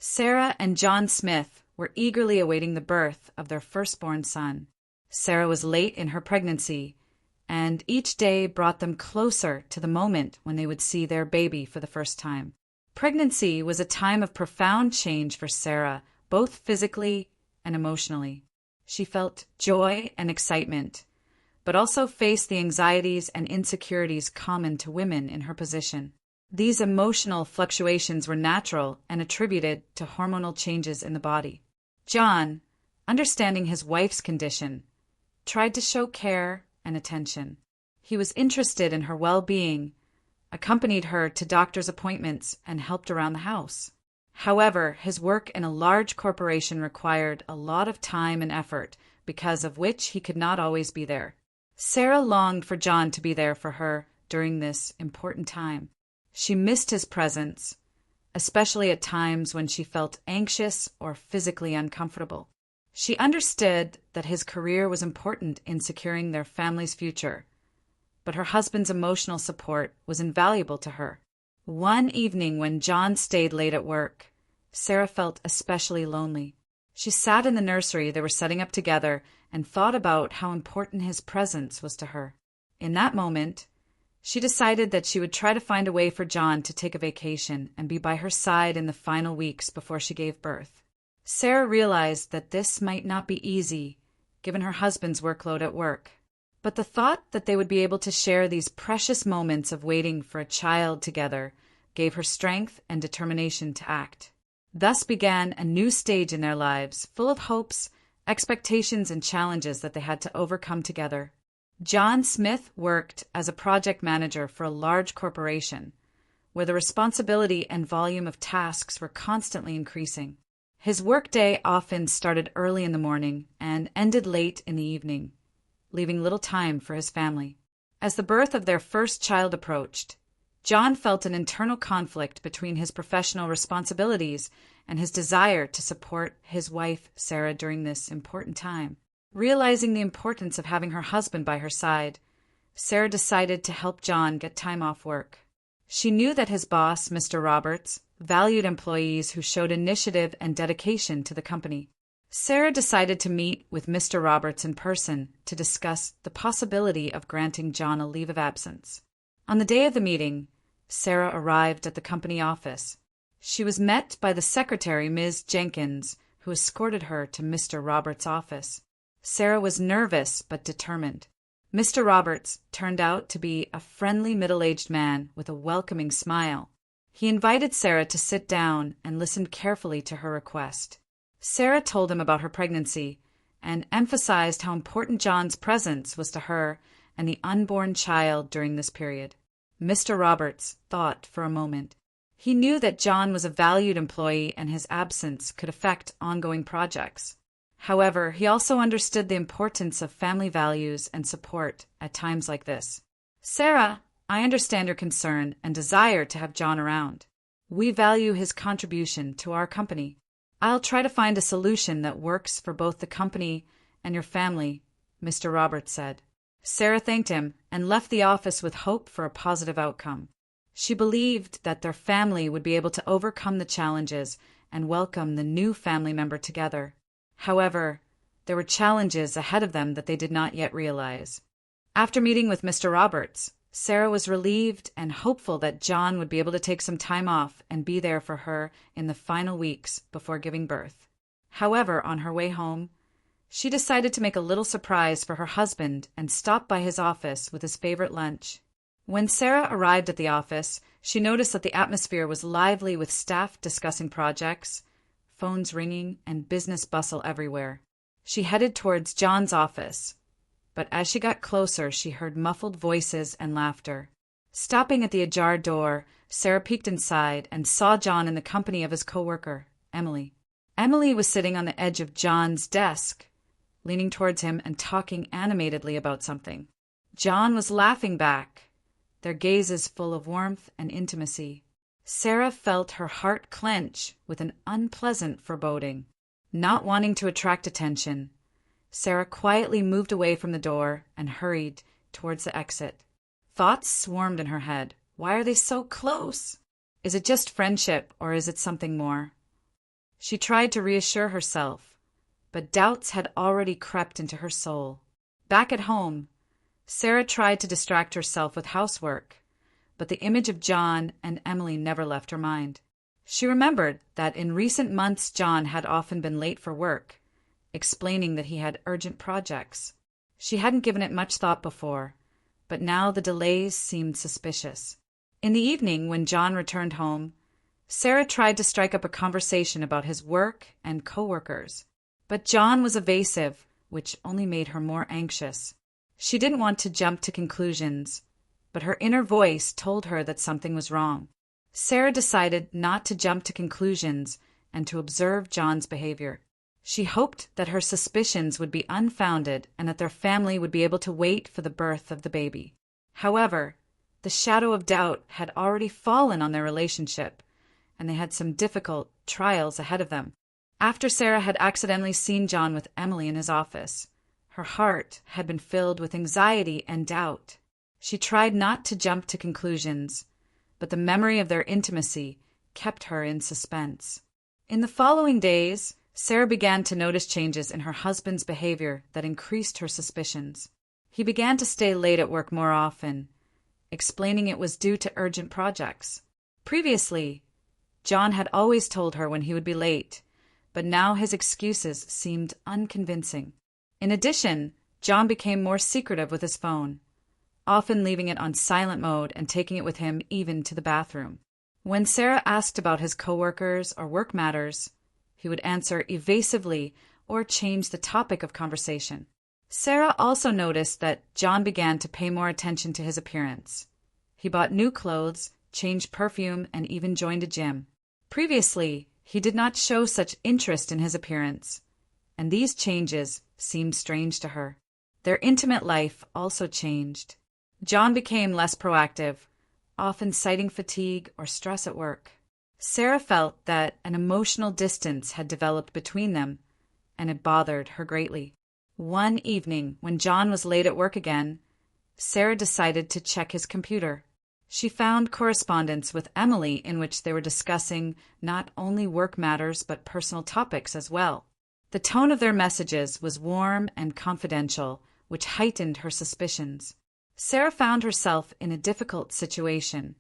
Sarah and John Smith were eagerly awaiting the birth of their firstborn son. Sarah was late in her pregnancy, and each day brought them closer to the moment when they would see their baby for the first time. Pregnancy was a time of profound change for Sarah, both physically and emotionally. She felt joy and excitement, but also faced the anxieties and insecurities common to women in her position. These emotional fluctuations were natural and attributed to hormonal changes in the body. John, understanding his wife's condition, tried to show care and attention. He was interested in her well-being, accompanied her to doctor's appointments, and helped around the house. However, his work in a large corporation required a lot of time and effort, because of which he could not always be there. Sarah longed for John to be there for her during this important time. She missed his presence, especially at times when she felt anxious or physically uncomfortable. She understood that his career was important in securing their family's future, but her husband's emotional support was invaluable to her. One evening when John stayed late at work, Sarah felt especially lonely. She sat in the nursery they were setting up together and thought about how important his presence was to her. In that moment, she decided that she would try to find a way for John to take a vacation and be by her side in the final weeks before she gave birth. Sarah realized that this might not be easy, given her husband's workload at work. But the thought that they would be able to share these precious moments of waiting for a child together gave her strength and determination to act. Thus began a new stage in their lives, full of hopes, expectations, and challenges that they had to overcome together. John Smith worked as a project manager for a large corporation, where the responsibility and volume of tasks were constantly increasing. His workday often started early in the morning and ended late in the evening, leaving little time for his family. As the birth of their first child approached, John felt an internal conflict between his professional responsibilities and his desire to support his wife, Sarah, during this important time. Realizing the importance of having her husband by her side, Sarah decided to help John get time off work. She knew that his boss, Mr. Roberts, valued employees who showed initiative and dedication to the company. Sarah decided to meet with Mr. Roberts in person to discuss the possibility of granting John a leave of absence. On the day of the meeting, Sarah arrived at the company office. She was met by the secretary, Ms. Jenkins, who escorted her to Mr. Roberts' office. Sarah was nervous but determined. Mr. Roberts turned out to be a friendly middle-aged man with a welcoming smile. He invited Sarah to sit down and listened carefully to her request. Sarah told him about her pregnancy and emphasized how important John's presence was to her and the unborn child during this period. Mr. Roberts thought for a moment. He knew that John was a valued employee and his absence could affect ongoing projects. However, he also understood the importance of family values and support at times like this. "Sarah, I understand your concern and desire to have John around. We value his contribution to our company. I'll try to find a solution that works for both the company and your family," Mr. Roberts said. Sarah thanked him and left the office with hope for a positive outcome. She believed that their family would be able to overcome the challenges and welcome the new family member together. However, there were challenges ahead of them that they did not yet realize. After meeting with Mr. Roberts, Sarah was relieved and hopeful that John would be able to take some time off and be there for her in the final weeks before giving birth. However, on her way home, she decided to make a little surprise for her husband and stop by his office with his favorite lunch. When Sarah arrived at the office, she noticed that the atmosphere was lively with staff discussing projects, phones ringing, and business bustle everywhere. She headed towards John's office, but as she got closer, she heard muffled voices and laughter. Stopping at the ajar door, Sarah peeked inside and saw John in the company of his coworker, Emily. Emily was sitting on the edge of John's desk, leaning towards him and talking animatedly about something. John was laughing back, their gazes full of warmth and intimacy. Sarah felt her heart clench with an unpleasant foreboding. Not wanting to attract attention, Sarah quietly moved away from the door and hurried towards the exit. Thoughts swarmed in her head. Why are they so close? Is it just friendship, or is it something more? She tried to reassure herself, but doubts had already crept into her soul. Back at home, Sarah tried to distract herself with housework, but the image of John and Emily never left her mind. She remembered that in recent months John had often been late for work, explaining that he had urgent projects. She hadn't given it much thought before, but now the delays seemed suspicious. In the evening, when John returned home, Sarah tried to strike up a conversation about his work and coworkers, but John was evasive, which only made her more anxious. She didn't want to jump to conclusions, but her inner voice told her that something was wrong. Sarah decided not to jump to conclusions and to observe John's behavior. She hoped that her suspicions would be unfounded and that their family would be able to wait for the birth of the baby. However, the shadow of doubt had already fallen on their relationship, and they had some difficult trials ahead of them. After Sarah had accidentally seen John with Emily in his office, her heart had been filled with anxiety and doubt. She tried not to jump to conclusions, but the memory of their intimacy kept her in suspense. In the following days, Sarah began to notice changes in her husband's behavior that increased her suspicions. He began to stay late at work more often, explaining it was due to urgent projects. Previously, John had always told her when he would be late, but now his excuses seemed unconvincing. In addition, John became more secretive with his phone, often leaving it on silent mode and taking it with him even to the bathroom. When Sarah asked about his coworkers or work matters, he would answer evasively or change the topic of conversation. Sarah also noticed that John began to pay more attention to his appearance. He bought new clothes, changed perfume, and even joined a gym. Previously, he did not show such interest in his appearance, and these changes seemed strange to her. Their intimate life also changed. John became less proactive, often citing fatigue or stress at work. Sarah felt that an emotional distance had developed between them, and it bothered her greatly. One evening, when John was late at work again, Sarah decided to check his computer. She found correspondence with Emily in which they were discussing not only work matters but personal topics as well. The tone of their messages was warm and confidential, which heightened her suspicions. Sarah found herself in a difficult situation.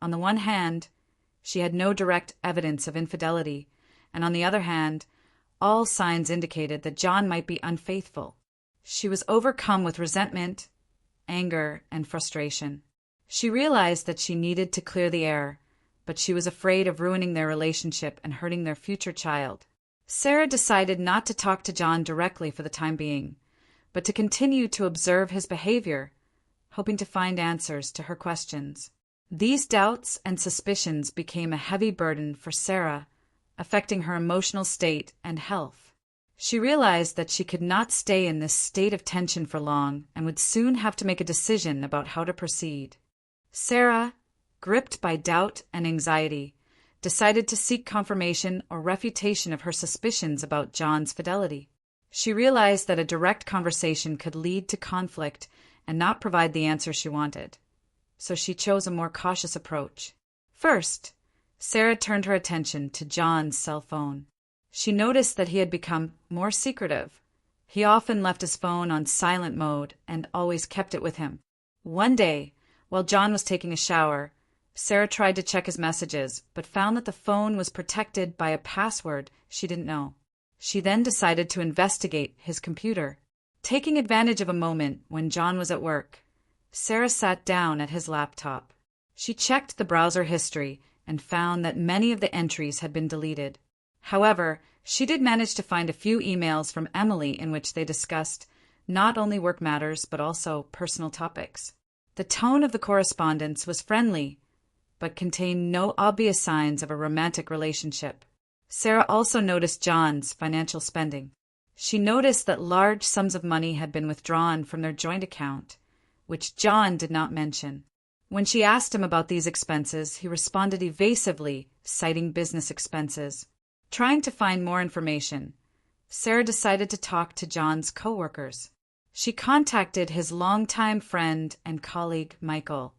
On the one hand, she had no direct evidence of infidelity, and on the other hand, all signs indicated that John might be unfaithful. She was overcome with resentment, anger, and frustration. She realized that she needed to clear the air, but she was afraid of ruining their relationship and hurting their future child. Sarah decided not to talk to John directly for the time being, but to continue to observe his behavior, hoping to find answers to her questions. These doubts and suspicions became a heavy burden for Sarah, affecting her emotional state and health. She realized that she could not stay in this state of tension for long and would soon have to make a decision about how to proceed. Sarah, gripped by doubt and anxiety, decided to seek confirmation or refutation of her suspicions about John's fidelity. She realized that a direct conversation could lead to conflict and not provide the answer she wanted, so she chose a more cautious approach. First, Sarah turned her attention to John's cell phone. She noticed that he had become more secretive. He often left his phone on silent mode and always kept it with him. One day, while John was taking a shower, Sarah tried to check his messages, but found that the phone was protected by a password she didn't know. She then decided to investigate his computer. Taking advantage of a moment when John was at work, Sarah sat down at his laptop. She checked the browser history and found that many of the entries had been deleted. However, she did manage to find a few emails from Emily in which they discussed not only work matters but also personal topics. The tone of the correspondence was friendly, but contained no obvious signs of a romantic relationship. Sarah also noticed John's financial spending. She noticed that large sums of money had been withdrawn from their joint account, which John did not mention. When she asked him about these expenses, he responded evasively, citing business expenses. Trying to find more information, Sarah decided to talk to John's coworkers. She contacted his longtime friend and colleague, Michael,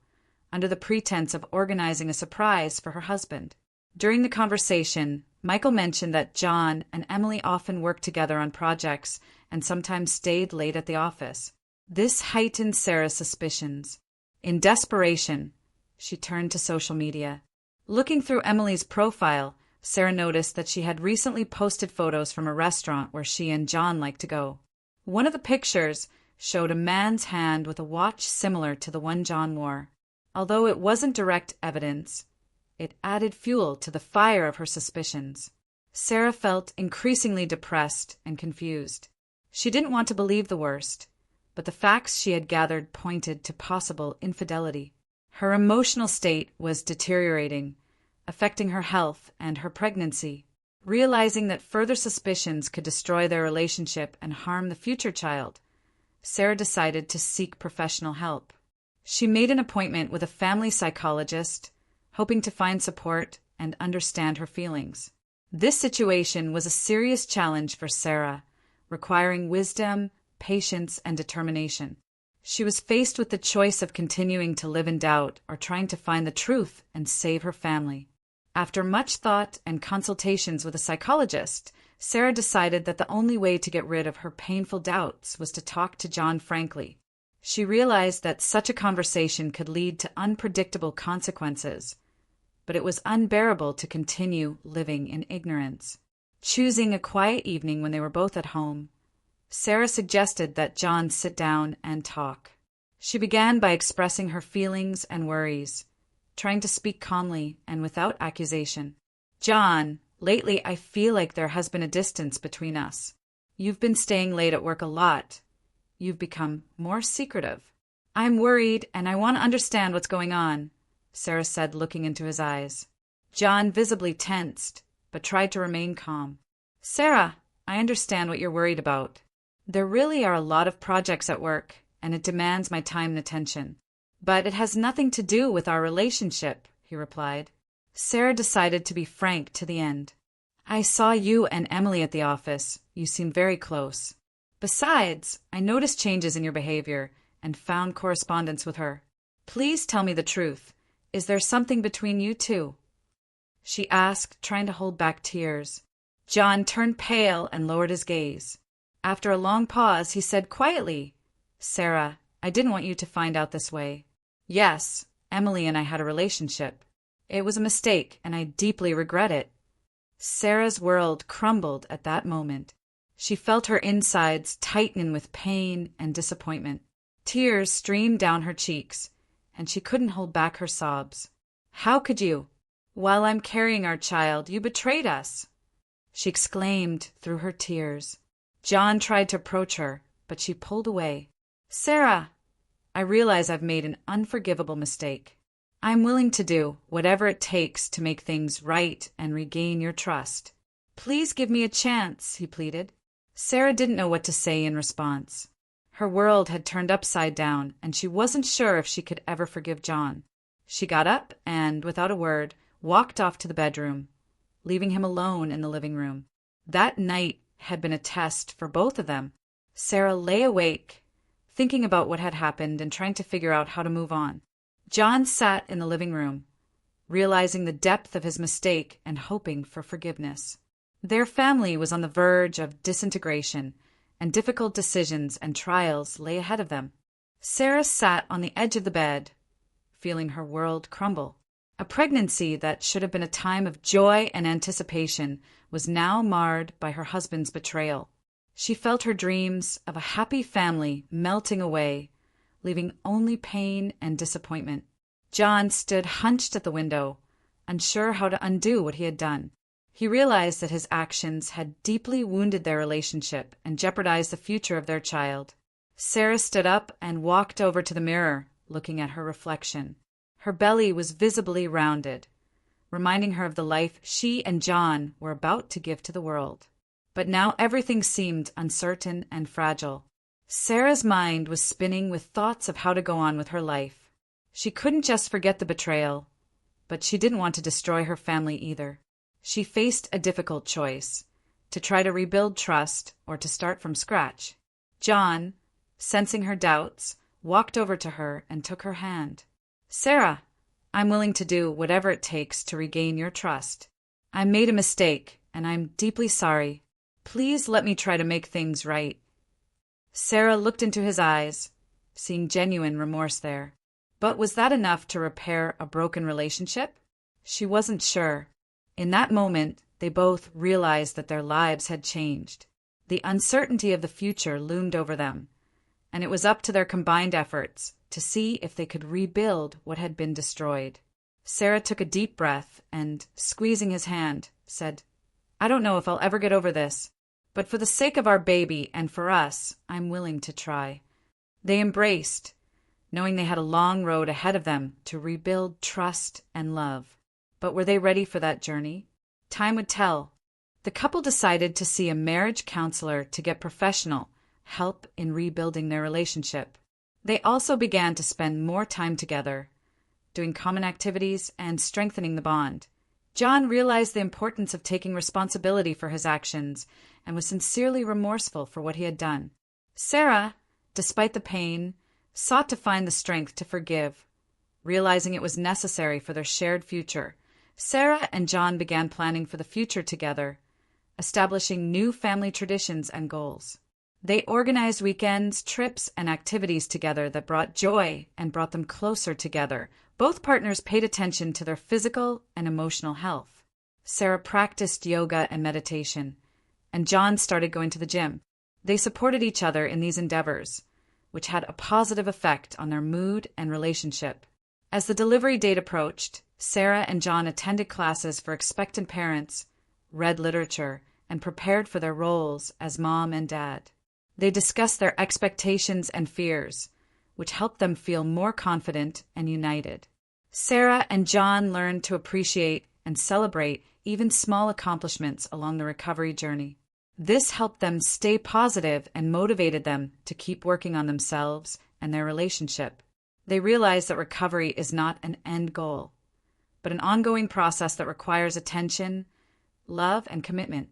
under the pretense of organizing a surprise for her husband. During the conversation, Michael mentioned that John and Emily often worked together on projects and sometimes stayed late at the office. This heightened Sarah's suspicions. In desperation, she turned to social media. Looking through Emily's profile, Sarah noticed that she had recently posted photos from a restaurant where she and John liked to go. One of the pictures showed a man's hand with a watch similar to the one John wore. Although it wasn't direct evidence, it added fuel to the fire of her suspicions. Sarah felt increasingly depressed and confused. She didn't want to believe the worst, but the facts she had gathered pointed to possible infidelity. Her emotional state was deteriorating, affecting her health and her pregnancy. Realizing that further suspicions could destroy their relationship and harm the future child, Sarah decided to seek professional help. She made an appointment with a family psychologist, hoping to find support and understand her feelings. This situation was a serious challenge for Sarah, requiring wisdom, patience, and determination. She was faced with the choice of continuing to live in doubt or trying to find the truth and save her family. After much thought and consultations with a psychologist, Sarah decided that the only way to get rid of her painful doubts was to talk to John frankly. She realized that such a conversation could lead to unpredictable consequences, but it was unbearable to continue living in ignorance. Choosing a quiet evening when they were both at home, Sarah suggested that John sit down and talk. She began by expressing her feelings and worries, trying to speak calmly and without accusation. "John, lately I feel like there has been a distance between us. You've been staying late at work a lot. You've become more secretive. I'm worried and I want to understand what's going on," Sarah said, looking into his eyes. John visibly tensed, but tried to remain calm. "Sarah, I understand what you're worried about. There really are a lot of projects at work, and it demands my time and attention. But it has nothing to do with our relationship," he replied. Sarah decided to be frank to the end. "I saw you and Emily at the office. You seem very close. Besides, I noticed changes in your behavior and found correspondence with her. Please tell me the truth. Is there something between you two?" she asked, trying to hold back tears. John turned pale and lowered his gaze. After a long pause, he said quietly, "Sarah, I didn't want you to find out this way. Yes, Emily and I had a relationship. It was a mistake, and I deeply regret it." Sarah's world crumbled at that moment. She felt her insides tighten with pain and disappointment. Tears streamed down her cheeks, and she couldn't hold back her sobs. "How could you? While I'm carrying our child, you betrayed us," she exclaimed through her tears. John tried to approach her, but she pulled away. "Sarah, I realize I've made an unforgivable mistake. I'm willing to do whatever it takes to make things right and regain your trust. Please give me a chance," he pleaded. Sarah didn't know what to say in response. Her world had turned upside down, and she wasn't sure if she could ever forgive John. She got up and, without a word, walked off to the bedroom, leaving him alone in the living room. That night had been a test for both of them. Sarah lay awake, thinking about what had happened and trying to figure out how to move on. John sat in the living room, realizing the depth of his mistake and hoping for forgiveness. Their family was on the verge of disintegration, and difficult decisions and trials lay ahead of them. Sarah sat on the edge of the bed, feeling her world crumble. A pregnancy that should have been a time of joy and anticipation was now marred by her husband's betrayal. She felt her dreams of a happy family melting away, leaving only pain and disappointment. John stood hunched at the window, unsure how to undo what he had done. He realized that his actions had deeply wounded their relationship and jeopardized the future of their child. Sarah stood up and walked over to the mirror, looking at her reflection. Her belly was visibly rounded, reminding her of the life she and John were about to give to the world. But now everything seemed uncertain and fragile. Sarah's mind was spinning with thoughts of how to go on with her life. She couldn't just forget the betrayal, but she didn't want to destroy her family either. She faced a difficult choice, to try to rebuild trust or to start from scratch. John, sensing her doubts, walked over to her and took her hand. "Sarah, I'm willing to do whatever it takes to regain your trust. I made a mistake, and I'm deeply sorry. Please let me try to make things right." Sarah looked into his eyes, seeing genuine remorse there. But was that enough to repair a broken relationship? She wasn't sure. In that moment, they both realized that their lives had changed. The uncertainty of the future loomed over them, and it was up to their combined efforts to see if they could rebuild what had been destroyed. Sarah took a deep breath and, squeezing his hand, said, "I don't know if I'll ever get over this, but for the sake of our baby and for us, I'm willing to try." They embraced, knowing they had a long road ahead of them to rebuild trust and love. But were they ready for that journey? Time would tell. The couple decided to see a marriage counselor to get professional help in rebuilding their relationship. They also began to spend more time together, doing common activities and strengthening the bond. John realized the importance of taking responsibility for his actions and was sincerely remorseful for what he had done. Sarah, despite the pain, sought to find the strength to forgive, realizing it was necessary for their shared future. Sarah and John began planning for the future together, establishing new family traditions and goals. They organized weekends, trips, and activities together that brought joy and brought them closer together. Both partners paid attention to their physical and emotional health. Sarah practiced yoga and meditation, and John started going to the gym. They supported each other in these endeavors, which had a positive effect on their mood and relationship. As the delivery date approached, Sarah and John attended classes for expectant parents, read literature, and prepared for their roles as mom and dad. They discussed their expectations and fears, which helped them feel more confident and united. Sarah and John learned to appreciate and celebrate even small accomplishments along the recovery journey. This helped them stay positive and motivated them to keep working on themselves and their relationship. They realized that recovery is not an end goal, but an ongoing process that requires attention, love, and commitment.